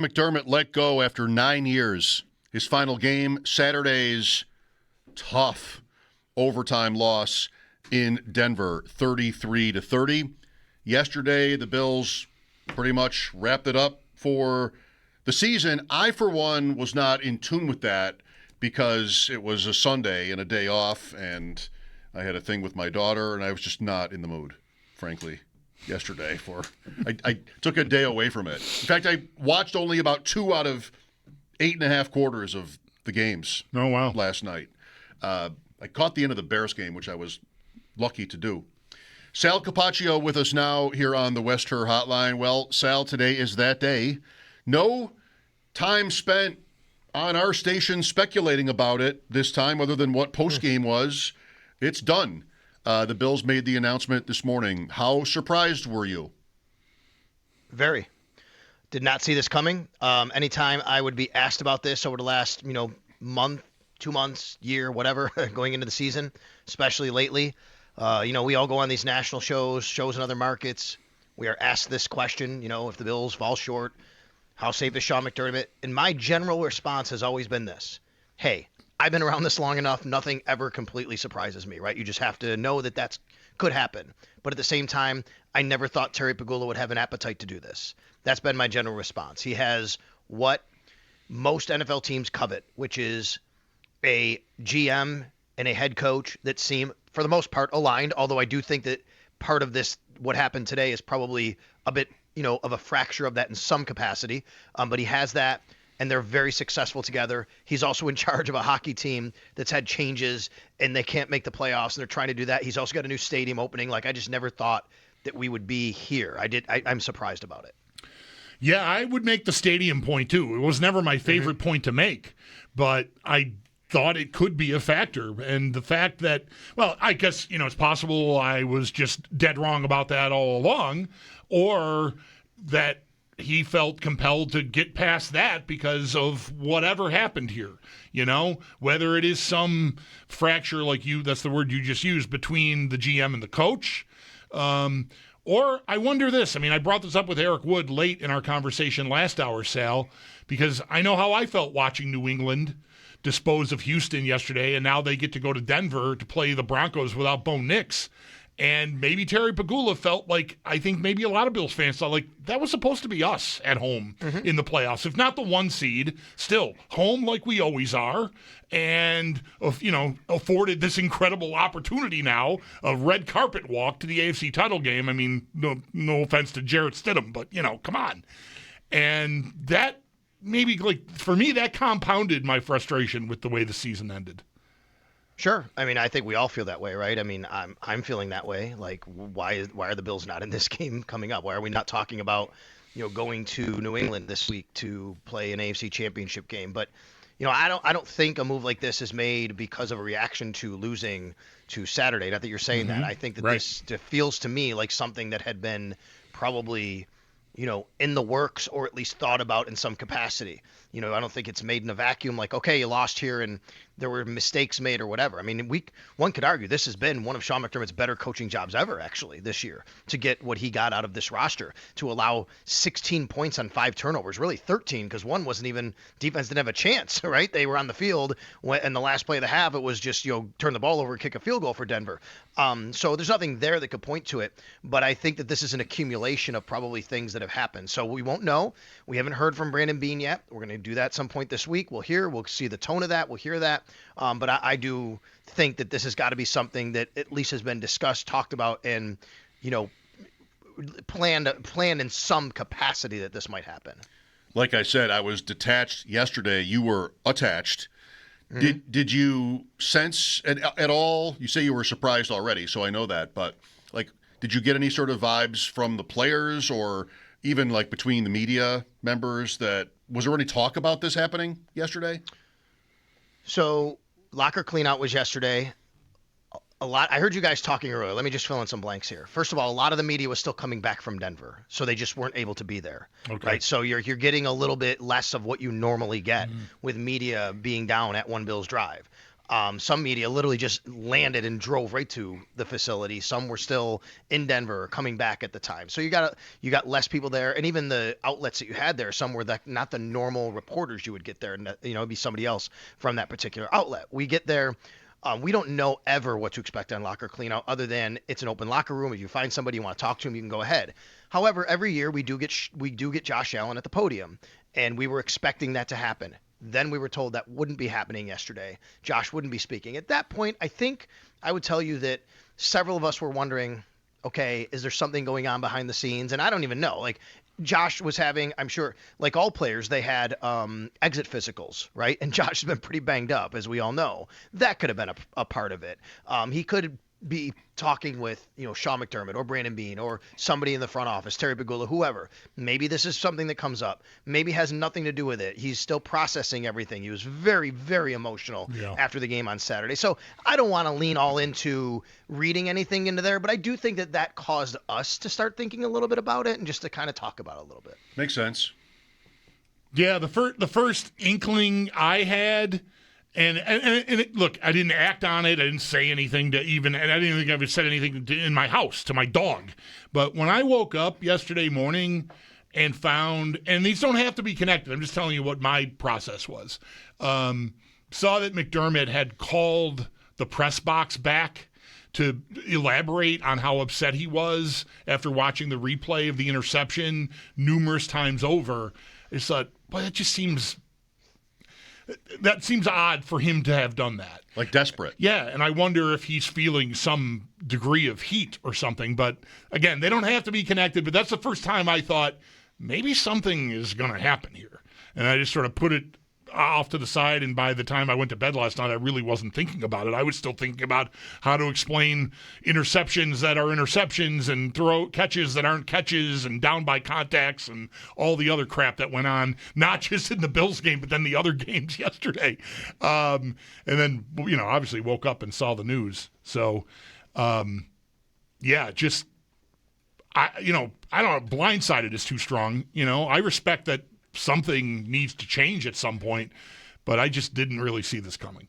McDermott let go after 9 years. His final game, Saturday's tough overtime loss in Denver, 33-30. Yesterday, the Bills pretty much wrapped it up for the season. I, for one, was not in tune with that because it was a Sunday and a day off, and I had a thing with my daughter, and I was just not in the mood, frankly, yesterday. I took a day away from it. In fact, I watched only about 2 out of 8.5 quarters of the games. Oh, wow. Last night. I caught the end of the Bears game, which I was lucky to do. Sal Capaccio with us now here on the West Her Hotline. Well, Sal, today is that day. No time spent on our station speculating about it this time other than what postgame was. It's done. The Bills made the announcement this morning. How surprised were you? Very. Did not see this coming. Anytime I would be asked about this over the last, month, 2 months, year, whatever, going into the season, especially lately, we all go on these national shows in other markets. We are asked this question, if the Bills fall short, how safe is Sean McDermott? And my general response has always been this. Hey, I've been around this long enough. Nothing ever completely surprises me, right? You just have to know that could happen. But at the same time, I never thought Terry Pegula would have an appetite to do this. That's been my general response. He has what most NFL teams covet, which is a GM and a head coach that seem, for the most part, aligned, although I do think that part of this, what happened today, is probably a bit, of a fracture of that in some capacity. But he has that, and they're very successful together. He's also in charge of a hockey team that's had changes, and they can't make the playoffs, and they're trying to do that. He's also got a new stadium opening. I just never thought that we would be here. I'm surprised about it. Yeah, I would make the stadium point, too. It was never my favorite point to make, but I thought it could be a factor. And the fact that, well, I guess, it's possible I was just dead wrong about that all along, or that he felt compelled to get past that because of whatever happened here, whether it is some fracture that's the word you just used, between the GM and the coach. Or I wonder this. I brought this up with Eric Wood late in our conversation last hour, Sal, because I know how I felt watching New England dispose of Houston yesterday, and now they get to go to Denver to play the Broncos without Bo Nix. And maybe Terry Pegula felt like, I think maybe a lot of Bills fans thought, that was supposed to be us at home in the playoffs. If not the 1 seed, still home like we always are. And, afforded this incredible opportunity now, a red carpet walk to the AFC title game. No offense to Jarrett Stidham, but, come on. And that maybe, for me, that compounded my frustration with the way the season ended. Sure. I think we all feel that way, right? I'm feeling that way. Why are the Bills not in this game coming up? Why are we not talking about, going to New England this week to play an AFC Championship game? But, I don't think a move like this is made because of a reaction to losing to Saturday. Not that you're saying that. I think that this feels to me like something that had been probably, in the works, or at least thought about in some capacity. I don't think it's made in a vacuum, okay, you lost here and there were mistakes made or whatever. One could argue this has been one of Sean McDermott's better coaching jobs ever, actually, this year, to get what he got out of this roster, to allow 16 points on 5 turnovers, really 13, because one wasn't even, defense didn't have a chance, right? They were on the field, and the last play of the half, it was just, turn the ball over, kick a field goal for Denver. So there's nothing there that could point to it, but I think that this is an accumulation of probably things that have happened. So we won't know. We haven't heard from Brandon Beane yet. We're going to do that at some point this week. We'll see the tone of that. We'll hear that. But I do think that this has got to be something that at least has been discussed, talked about, and, planned in some capacity that this might happen. Like I said, I was detached yesterday. You were attached. Did you sense at all? You say you were surprised already, so I know that. But did you get any sort of vibes from the players, or even between the media members, that was there any talk about this happening yesterday? So locker cleanout was yesterday. I heard you guys talking earlier. Let me just fill in some blanks here. First of all, a lot of the media was still coming back from Denver, so they just weren't able to be there. Okay. Right? So you're getting a little bit less of what you normally get with media being down at One Bills Drive. Some media literally just landed and drove right to the facility. Some were still in Denver, coming back at the time. So you got less people there, and even the outlets that you had there, some were not the normal reporters you would get there, and it'd be somebody else from that particular outlet. We get there. We don't know ever what to expect on locker cleanout, other than it's an open locker room. If you find somebody you want to talk to them, you can go ahead. However, every year we do get Josh Allen at the podium, and we were expecting that to happen. Then we were told that wouldn't be happening yesterday. Josh wouldn't be speaking. At that point, I think I would tell you that several of us were wondering, okay, is there something going on behind the scenes? And I don't even know. Like, Josh was having, I'm sure, like all players, they had exit physicals, right? And Josh has been pretty banged up, as we all know. That could have been a part of it. He could be talking with, Sean McDermott or Brandon Beane or somebody in the front office, Terry Pegula, whoever. Maybe this is something that comes up. Maybe has nothing to do with it. He's still processing everything. He was very, very emotional after the game on Saturday. So I don't want to lean all into reading anything into there, but I do think that caused us to start thinking a little bit about it and just to kind of talk about it a little bit. Makes sense. Yeah, the first inkling I had. And look, I didn't act on it. I didn't say anything to even, and I didn't think I ever said anything in my house to my dog. But when I woke up yesterday morning and found, and these don't have to be connected, I'm just telling you what my process was. Saw that McDermott had called the press box back to elaborate on how upset he was after watching the replay of the interception numerous times over. I just thought, boy, that seems odd for him to have done that. Like desperate. Yeah, and I wonder if he's feeling some degree of heat or something. But again, they don't have to be connected, but that's the first time I thought maybe something is going to happen here. And I just sort of put it off to the side, and by the time I went to bed last night, I really wasn't thinking about it. I was still thinking about how to explain interceptions that are interceptions and throw catches that aren't catches and down by contacts and all the other crap that went on, not just in the Bills game, but then the other games yesterday. And then, obviously woke up and saw the news. So, I don't know, blindsided is too strong. I respect that something needs to change at some point, but I just didn't really see this coming.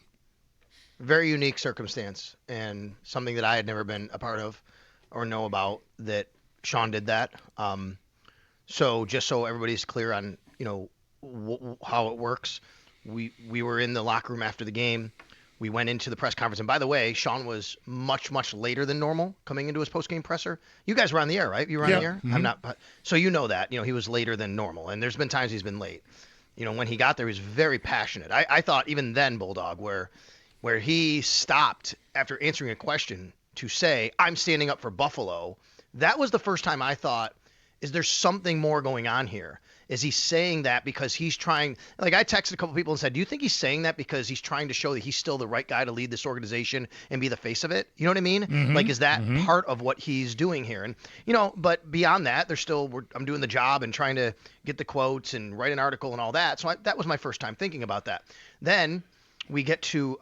Very unique circumstance, and something that I had never been a part of or know about, that Sean did that. So just so everybody's clear on, how it works, we were in the locker room after the game. We went into the press conference. And by the way, Sean was much, much later than normal coming into his post-game presser. You guys were on the air, right? You were on the air? Mm-hmm. I'm not. So you know that. He was later than normal. And there's been times he's been late. When he got there, he was very passionate. I thought even then, Bulldog, where he stopped after answering a question to say, I'm standing up for Buffalo, that was the first time I thought, is there something more going on here? Is he saying that because he's trying – like I texted a couple people and said, do you think he's saying that because he's trying to show that he's still the right guy to lead this organization and be the face of it? You know what I mean? Mm-hmm. Like, is that part of what he's doing here? And, but beyond that, I'm doing the job and trying to get the quotes and write an article and all that. So that was my first time thinking about that. Then – we get to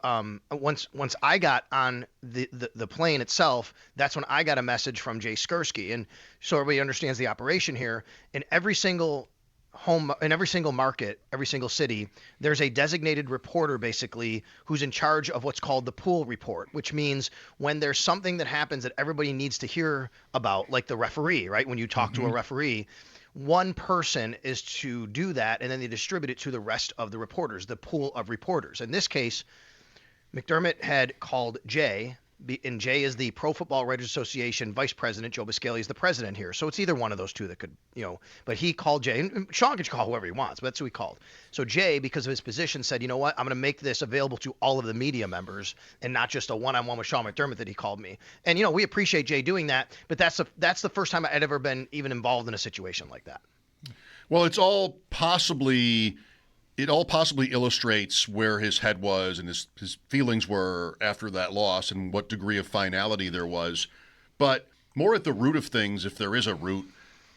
once I got on the plane itself, that's when I got a message from Jay Skursky. And so everybody understands the operation here. In every single home, in every single market, every single city, there's a designated reporter basically who's in charge of what's called the pool report, which means when there's something that happens that everybody needs to hear about, like the referee, right? When you talk to a referee, one person is to do that, and then they distribute it to the rest of the reporters, the pool of reporters. In this case, McDermott had called Jay, and Jay is the Pro Football Writers Association vice president. Joe Bisceglie is the president here. So it's either one of those two that could, but he called Jay, and Sean can call whoever he wants, but that's who he called. So Jay, because of his position, said, you know what, I'm going to make this available to all of the media members and not just a one-on-one with Sean McDermott that he called me. And, we appreciate Jay doing that, but that's the first time I'd ever been even involved in a situation like that. Well, it all possibly illustrates where his head was and his feelings were after that loss and what degree of finality there was. But more at the root of things, if there is a root,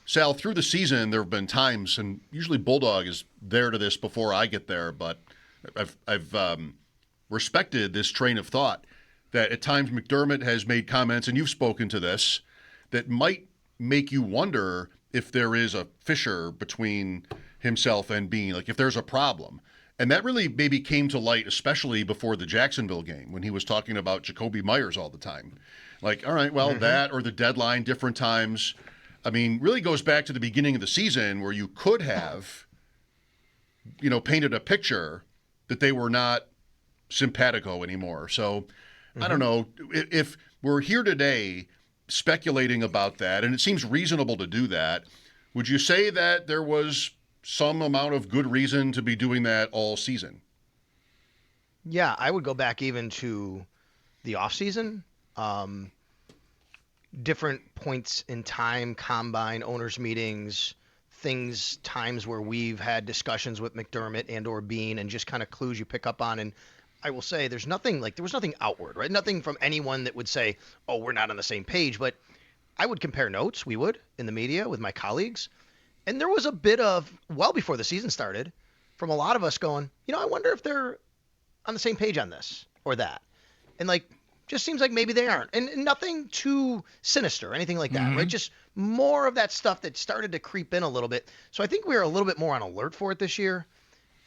Sal, through the season, there have been times, and usually Bulldog is there to this before I get there, but I've respected this train of thought that at times McDermott has made comments, and you've spoken to this, that might make you wonder if there is a fissure between himself and Beane, like if there's a problem. And that really maybe came to light, especially before the Jacksonville game, when he was talking about Jacoby Myers all the time. Like, all right, well, that or the deadline, different times. I mean, really goes back to the beginning of the season where you could have, painted a picture that they were not simpatico anymore. So I don't know if we're here today speculating about that, and it seems reasonable to do that. Would you say that there was some amount of good reason to be doing that all season? Yeah, I would go back even to the offseason. Different points in time, combine, owners' meetings, times where we've had discussions with McDermott and or Beane, and just kind of clues you pick up on. And I will say there was nothing outward, right? Nothing from anyone that would say, oh, we're not on the same page. But I would compare notes, we would, in the media with my colleagues. And there was a bit of, well before the season started, from a lot of us going, I wonder if they're on the same page on this or that. And just seems like maybe they aren't. And nothing too sinister or anything like that, right? Just more of that stuff that started to creep in a little bit. So I think we were a little bit more on alert for it this year.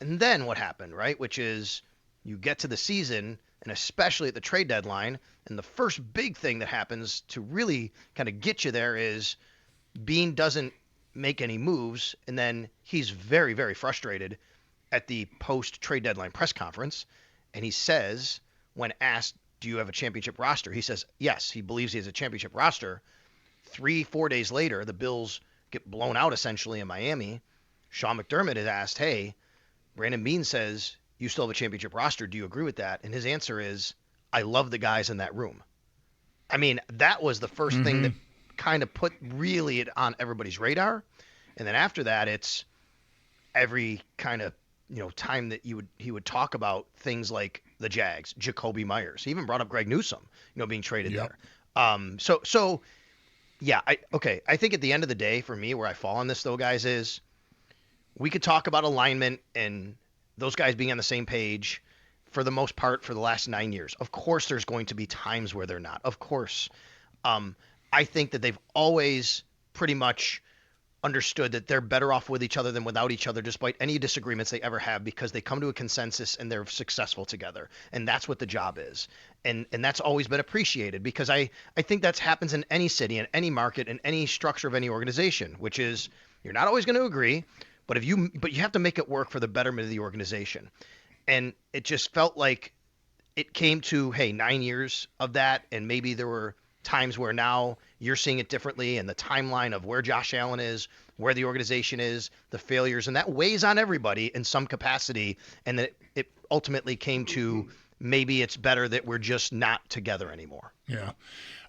And then what happened, right? Which is you get to the season, and especially at the trade deadline, and the first big thing that happens to really kind of get you there is Beane doesn't make any moves, and then he's very, very frustrated at the post-trade deadline press conference, and he says, when asked, do you have a championship roster? He says, yes, he believes he has a championship roster. 3-4 days later, the Bills get blown out essentially in Miami. Sean McDermott is asked, hey, Brandon Beane says, you still have a championship roster. Do you agree with that? And his answer is, I love the guys in that room. I mean, that was the first thing that kind of put really it on everybody's radar. And then after that, it's every kind of, time that he would talk about things like the Jags, Jacoby Myers. He even brought up Greg Newsome, being traded there. So yeah, I think at the end of the day, for me, where I fall on this though, guys, is we could talk about alignment and those guys being on the same page for the most part for the last 9 years. Of course, there's going to be times where they're not. Of course. I think that they've always pretty much understood that they're better off with each other than without each other, despite any disagreements they ever have, because they come to a consensus and they're successful together. And that's what the job is. And that's always been appreciated, because I think that happens in any city, in any market, in any structure of any organization, which is you're not always going to agree, but you have to make it work for the betterment of the organization. And it just felt like it came to, hey, 9 years of that, and maybe there were times where now you're seeing it differently, and the timeline of where Josh Allen is, where the organization is, the failures, and that weighs on everybody in some capacity, and that it ultimately came to maybe it's better that we're just not together anymore. Yeah.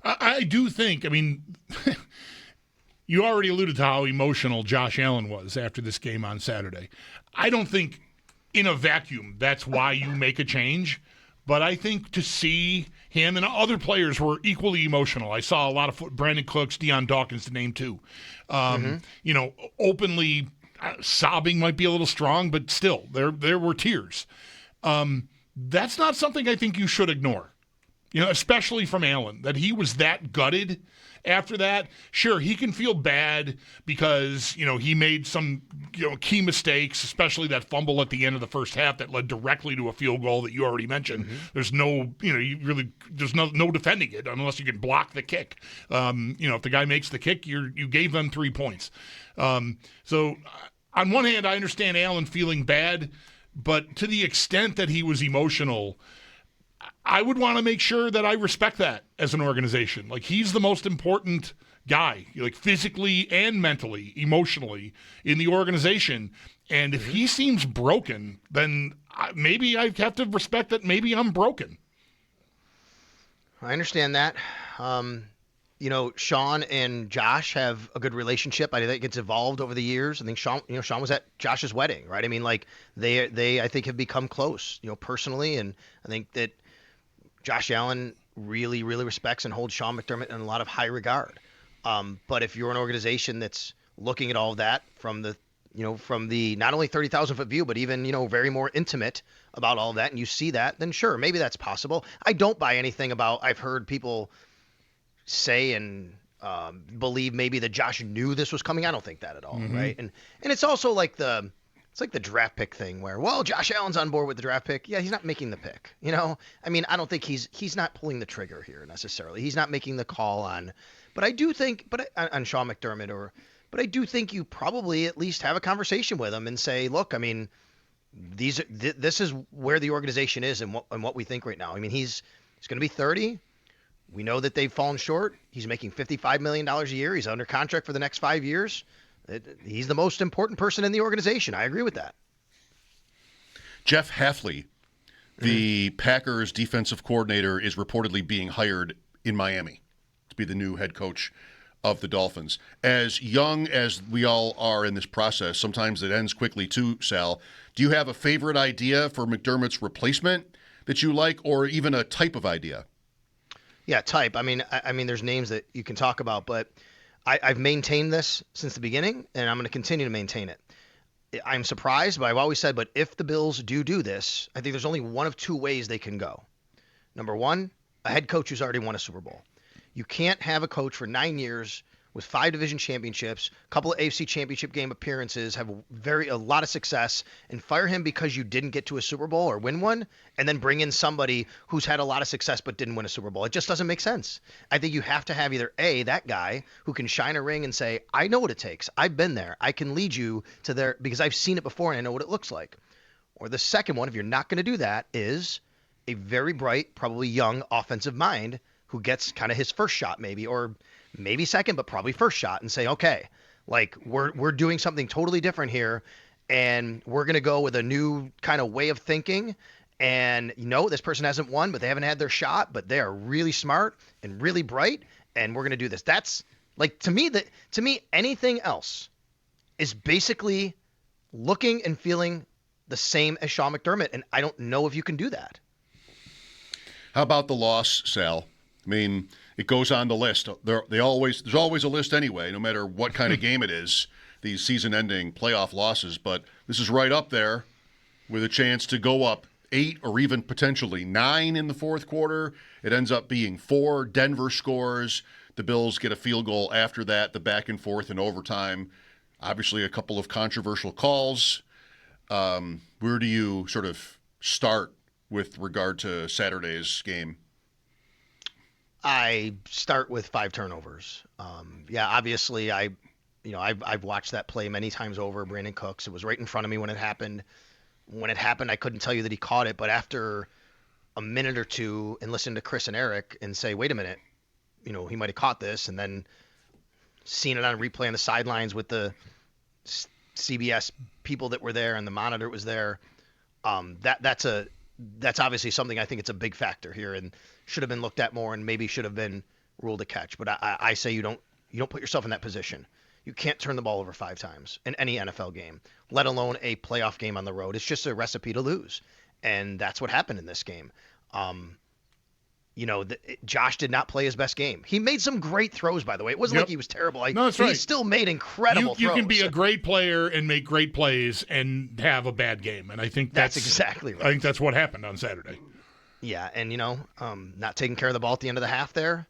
I do think, you already alluded to how emotional Josh Allen was after this game on Saturday. I don't think in a vacuum that's why you make a change. But I think to see him and other players were equally emotional. I saw a lot of Brandon Cooks, Deion Dawkins to name two. Openly sobbing might be a little strong, but still, there were tears. That's not something I think you should ignore, especially from Allen, that he was that gutted after that. Sure, he can feel bad because, he made some, key mistakes, especially that fumble at the end of the first half that led directly to a field goal that you already mentioned. There's no, there's no defending it unless you can block the kick. If the guy makes the kick, you gave them 3 points. So on one hand, I understand Allen feeling bad, but to the extent that he was emotional, I would want to make sure that I respect that as an organization. Like, he's the most important guy, physically and mentally, emotionally in the organization. And if he seems broken, then maybe I have to respect that maybe I'm broken. I understand that. Sean and Josh have a good relationship. I think it's evolved over the years. I think Sean was at Josh's wedding, right? They I think have become close, personally. And I think that Josh Allen really, really respects and holds Sean McDermott in a lot of high regard. But if you're an organization that's looking at all of that from the not only 30,000-foot view, but even, very more intimate about all of that, and you see that, then sure, maybe that's possible. I don't buy anything about, I've heard people say and believe maybe that Josh knew this was coming. I don't think that at all, right? And it's also like the It's like the draft pick thing where, well, Josh Allen's on board with the draft pick. Yeah, he's not making the pick. I mean, I don't think he's not pulling the trigger here necessarily. He's not making the call on. But I do think, on Sean McDermott but I do think you probably at least have a conversation with him and say, look, I mean, this is where the organization is and what we think right now. I mean, he's going to be 30. We know that they've fallen short. He's making $55 million a year. He's under contract for the next 5 years. He's the most important person in the organization. I agree with that. Jeff Hafley, the Packers defensive coordinator, is reportedly being hired in Miami to be the new head coach of the Dolphins. As young as we all are in this process, sometimes it ends quickly too, Sal. Do you have a favorite idea for McDermott's replacement that you like, or even a type of idea? Yeah, type. I mean, there's names that you can talk about, but I've maintained this since the beginning, and I'm going to continue to maintain it. I'm surprised, but I've always said, but if the Bills do this, I think there's only one of two ways they can go. Number one, a head coach who's already won a Super Bowl. You can't have a coach for 9 years with 5 division championships, a couple of AFC championship game appearances, have a lot of success, and fire him because you didn't get to a Super Bowl or win one, and then bring in somebody who's had a lot of success but didn't win a Super Bowl. It just doesn't make sense. I think you have to have either A, that guy who can shine a ring and say, I know what it takes. I've been there. I can lead you to there because I've seen it before and I know what it looks like. Or the second one, if you're not going to do that, is a very bright, probably young offensive mind who gets kind of his first shot maybe, or maybe second, but probably first shot, and say, okay, like we're doing something totally different here, and we're going to go with a new kind of way of thinking. And this person hasn't won, but they haven't had their shot, but they are really smart and really bright, and we're going to do this. That's like, to me, anything else is basically looking and feeling the same as Sean McDermott, and I don't know if you can do that. How about the loss, Sal? I mean, it goes on the list. There's always a list anyway, no matter what kind of game it is, these season-ending playoff losses. But this is right up there with a chance to go up 8 or even potentially 9 in the fourth quarter. It ends up being 4. Denver scores. The Bills get a field goal after that, the back and forth in overtime. Obviously, a couple of controversial calls. Where do you sort of start with regard to Saturday's game? I start with 5 turnovers. Obviously, I've watched that play many times over. Brandon Cooks. It was right in front of me when it happened. When it happened, I couldn't tell you that he caught it, but after a minute or two and listen to Chris and Eric and say, wait a minute, he might have caught this, and then seen it on replay on the sidelines with the CBS people that were there and the monitor was there. That's obviously something I think it's a big factor here and should have been looked at more and maybe should have been ruled a catch. But I say you don't put yourself in that position. You can't turn the ball over 5 times in any NFL game, let alone a playoff game on the road. It's just a recipe to lose. And that's what happened in this game. Josh did not play his best game. He made some great throws, by the way. It wasn't like he was terrible. No, that's right. He still made incredible throws. You can be a great player and make great plays and have a bad game. And I think that's exactly right. I think that's what happened on Saturday. Yeah, and not taking care of the ball at the end of the half there,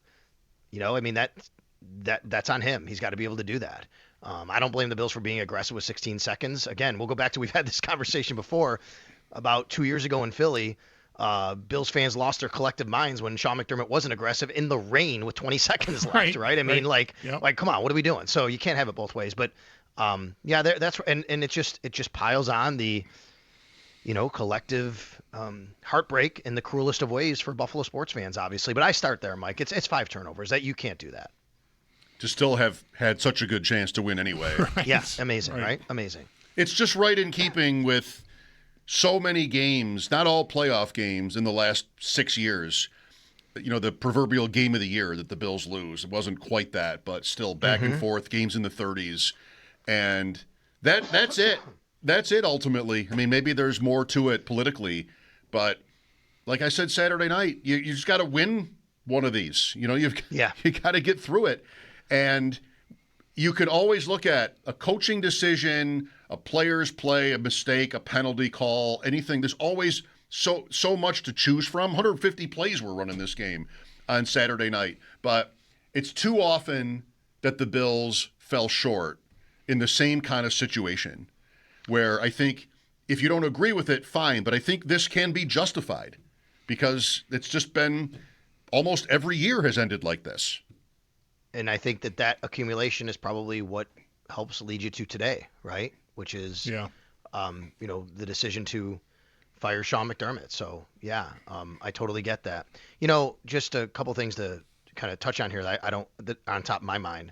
that's on him. He's got to be able to do that. I don't blame the Bills for being aggressive with 16 seconds. Again, we'll go back to, we've had this conversation before about 2 years ago in Philly. Bills fans lost their collective minds when Sean McDermott wasn't aggressive in the rain with 20 seconds left, right? I mean, come on, what are we doing? So you can't have it both ways. But that's and it just piles on the collective heartbreak in the cruelest of ways for Buffalo sports fans, obviously. But I start there, Mike. It's 5 turnovers. That you can't do that. To still have had such a good chance to win anyway. Right. Yeah, amazing, right? Amazing. It's just right in keeping with so many games, not all playoff games, in the last 6 years. The proverbial game of the year that the Bills lose. It wasn't quite that, but still back and forth, games in the 30s. And that's it. That's it, ultimately. I mean, maybe there's more to it politically, but like I said Saturday night, you just got to win one of these. You got to get through it. And you could always look at a coaching decision, a player's play, a mistake, a penalty call, anything. There's always so much to choose from. 150 plays were running this game on Saturday night. But it's too often that the Bills fell short in the same kind of situation. where I think if you don't agree with it, fine, but I think this can be justified because it's just been almost every year has ended like this. And I think that accumulation is probably what helps lead you to today, right? Which is, the decision to fire Sean McDermott. So, I totally get that. Just a couple things to kind of touch on here that on top of my mind.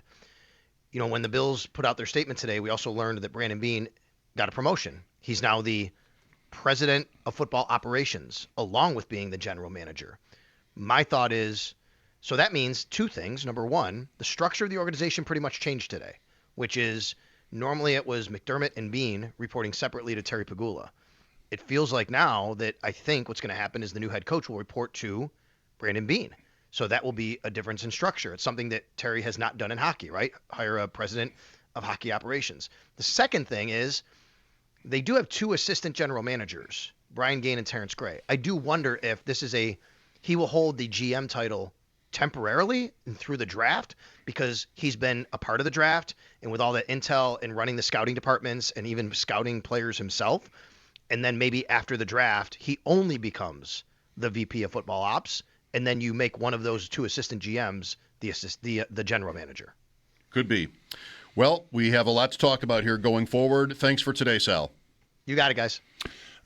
When the Bills put out their statement today, we also learned that Brandon Beane got a promotion. He's now the president of football operations, along with being the general manager. My thought is, so that means two things. Number one, the structure of the organization pretty much changed today, which is normally it was McDermott and Beane reporting separately to Terry Pegula. It feels like now that I think what's going to happen is the new head coach will report to Brandon Beane. So that will be a difference in structure. It's something that Terry has not done in hockey, right? Hire a president of hockey operations. The second thing is they do have two assistant general managers, Brian Gaine and Terrence Gray. I do wonder if this is he will hold the GM title temporarily and through the draft because he's been a part of the draft and with all that intel and running the scouting departments and even scouting players himself. And then maybe after the draft, he only becomes the VP of football ops. And then you make one of those two assistant GMs the general manager. Could be. Well, we have a lot to talk about here going forward. Thanks for today, Sal. You got it, guys.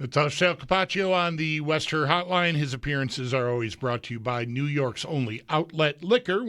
That's Sal Capaccio on the West Her Hotline. His appearances are always brought to you by New York's only outlet liquor.